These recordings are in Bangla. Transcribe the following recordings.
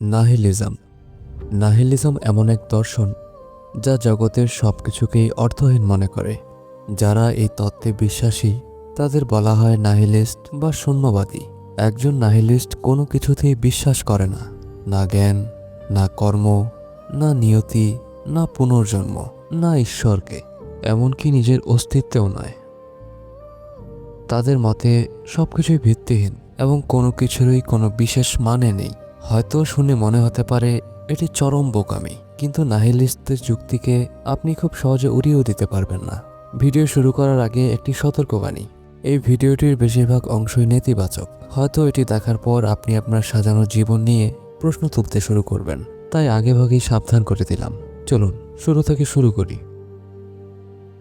নাহিলিজম নাহিলিজম এমন এক দর্শন যা জগতের সবকিছুকেই অর্থহীন মনে করে। যারা এই তত্ত্বে বিশ্বাসী তাদের বলা হয় নাহিলিস্ট বা শূন্যবাদী। একজন নাহিলিস্ট কোনো কিছুতেই বিশ্বাস করে না, না জ্ঞান, না কর্ম, না নিয়তি, না পুনর্জন্ম, না ঈশ্বরকে, এমনকি নিজের অস্তিত্বেও নয়। তাদের মতে সবকিছুই ভিত্তিহীন এবং কোনো কিছুরই কোনো বিশেষ মানে নেই। হয়তো শুনে মনে হতে পারে এটি চরম বোকামি, কিন্তু নাহিলিস্টদের যুক্তিকে আপনি খুব সহজে উড়িয়েও দিতে পারবেন না। ভিডিও শুরু করার আগে একটি সতর্কবাণী। এই ভিডিওটির বেশিরভাগ অংশই নেতিবাচক। হয়তো এটি দেখার পর আপনি আপনার সাজানো জীবন নিয়ে প্রশ্ন তুলতে শুরু করবেন, তাই আগেভাগেই সাবধান করে দিলাম। চলুন শুরু থেকে শুরু করি।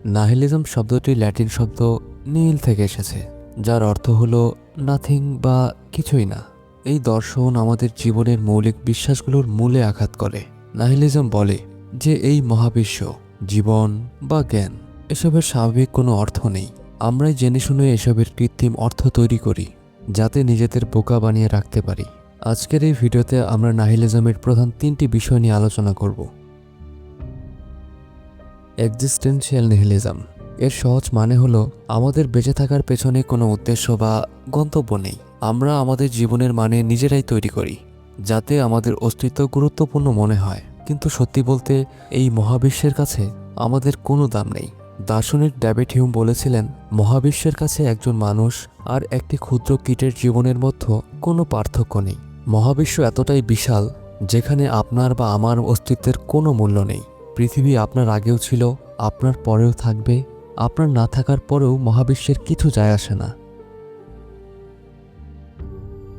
নাহিলিজম শব্দটি ল্যাটিন শব্দ নীল থেকে এসেছে, যার অর্থ হলো নাথিং বা কিছুই না। এই দর্শন আমাদের জীবনের মৌলিক বিশ্বাসগুলোর মূলে আঘাত করে। নাহিলিজম বলে যে এই মহাবিশ্ব, জীবন বা জ্ঞান এসবের স্বাভাবিক কোনো অর্থ নেই। আমরাই জেনে শুনে এসবের কৃত্রিম অর্থ তৈরি করি যাতে নিজেদের বোকা বানিয়ে রাখতে পারি। আজকের এই ভিডিওতে আমরা নাহিলিজমের প্রধান তিনটি বিষয় নিয়ে আলোচনা করব। এক্সিস্টেন্সিয়াল নিহিলিজম এর সহজ মানে হলো আমাদের বেঁচে থাকার পেছনে কোনো উদ্দেশ্য বা গন্তব্য নেই। আমরা আমাদের জীবনের মানে নিজেরাই তৈরি করি যাতে আমাদের অস্তিত্ব গুরুত্বপূর্ণ মনে হয়। কিন্তু সত্যি বলতে এই মহাবিশ্বের কাছে আমাদের কোনো দাম নেই। দার্শনিক ডেভিড হিউম বলেছিলেন, মহাবিশ্বের কাছে একজন মানুষ আর একটি ক্ষুদ্র কীটের জীবনের মধ্যে কোনো পার্থক্য নেই। মহাবিশ্ব এতটাই বিশাল যেখানে আপনার বা আমার অস্তিত্বের কোনো মূল্য নেই। পৃথিবী আপনার আগেও ছিল, আপনার পরেও থাকবে, আপনার না থাকার পরেও মহাবিশ্বের কিছু যায় আসে না।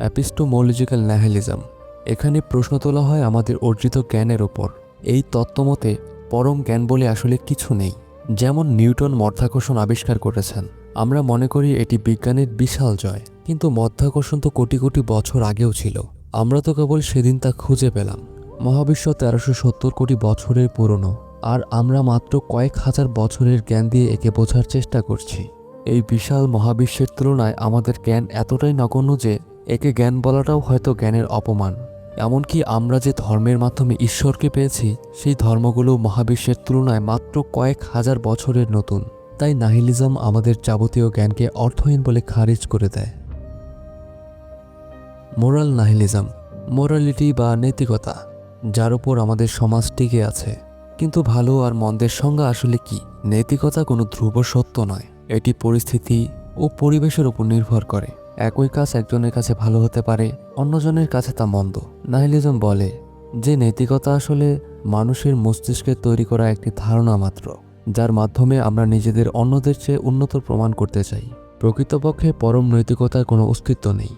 এপিস্টোমোলজিক্যাল নাহিলিজম এখানে প্রশ্ন তোলা হয় আমাদের অর্জিত জ্ঞানের ওপর। এই তত্ত্বমতে পরম জ্ঞান বলে আসলে কিছু নেই। যেমন নিউটন মধ্যাকর্ষণ আবিষ্কার করেছেন, আমরা মনে করি এটি বিজ্ঞানের বিশাল জয়, কিন্তু মধ্যাকর্ষণ তো কোটি কোটি বছর আগেও ছিল। আমরা তো কেবল সেদিন তা খুঁজে পেলাম। মহাবিশ্ব 1370 কোটি বছরের পুরনো, আর আমরা মাত্র কয়েক হাজার বছরের জ্ঞান দিয়ে একে বোঝার চেষ্টা করছি। এই বিশাল মহাবিশ্বের তুলনায় আমাদের জ্ঞান এতটাই নগণ্য যে একে জ্ঞান বলাটাও হয়তো জ্ঞানের অপমান। এমনকি আমরা যে ধর্মের মাধ্যমে ঈশ্বরকে পেয়েছি সেই ধর্মগুলো মহাবিশ্বের তুলনায় মাত্র কয়েক হাজার বছরের নতুন। তাই নাহিলিজম আমাদের যাবতীয় জ্ঞানকে অর্থহীন বলে খারিজ করে দেয়। মোরাল নাহিলিজম মোরালিটি বা নৈতিকতা, যার উপর আমাদের সমাজ টিকে আছে। কিন্তু ভালো আর মন্দের সংজ্ঞা আসলে কি? নৈতিকতা কোনো ধ্রুব সত্য নয়, এটি পরিস্থিতি ও পরিবেশের উপর নির্ভর করে। একই কাজ একজনের কাছে ভালো হতে পারে, অন্যজনের কাছে তা মন্দ। নাহিলিজম বলে যে নৈতিকতা আসলে মানুষের মস্তিষ্কে তৈরি করা একটি ধারণা মাত্র, যার মাধ্যমে আমরা নিজেদের অন্যদের চেয়ে উন্নত প্রমাণ করতে চাই। প্রকৃতপক্ষে পরম নৈতিকতার কোনো অস্তিত্ব নেই।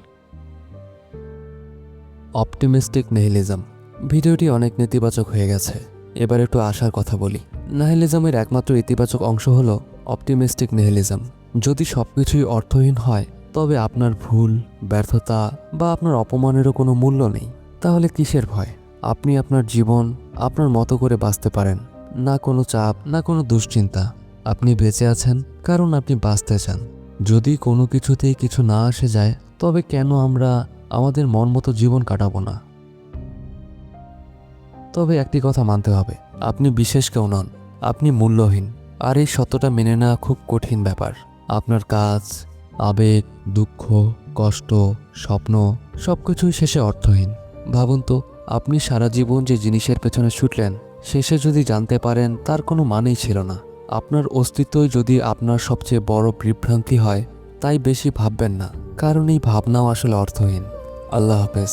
অপটিমিস্টিক নিহিলিজম ভিডিওটি অনেক নেতিবাচক হয়ে গেছে, এবার একটু আশার কথা বলি। নাহিলিজমের একমাত্র ইতিবাচক অংশ হলো অপটিমিস্টিক নিহিলিজম। যদি সবকিছুই অর্থহীন হয় তবে আপনার ভুল, ব্যর্থতা বা আপনার অপমানেরও কোনো মূল্য নেই। তাহলে কিসের ভয়? আপনি আপনার জীবন আপনার মতো করে বাঁচতে পারেন, না কোনো চাপ, না কোনো দুশ্চিন্তা। আপনি বেঁচে আছেন কারণ আপনি বাঁচতে চান। যদি কোনো কিছুতেই কিছু না আসে যায় তবে কেন আমরা আমাদের মন মতো জীবন কাটাবো না? তবে একটি কথা মানতে হবে, আপনি বিশেষ কেউ নন, আপনি মূল্যহীন। আর এই সত্যটা মেনে নেওয়া খুব কঠিন ব্যাপার। আপনার কাজ, আবেগ, দুঃখ, কষ্ট, স্বপ্ন সবকিছুই শেষে অর্থহীন। ভাবুন তো, আপনি সারা জীবন যে জিনিসের পেছনে ছুটলেন শেষে যদি জানতে পারেন তার কোনো মানেই ছিল না। আপনার অস্তিত্বই যদি আপনার সবচেয়ে বড় বিভ্রান্তি হয়, তাই বেশি ভাববেন না, কারণ এই ভাবনাও আসলে অর্থহীন। আল্লাহ হাফেজ।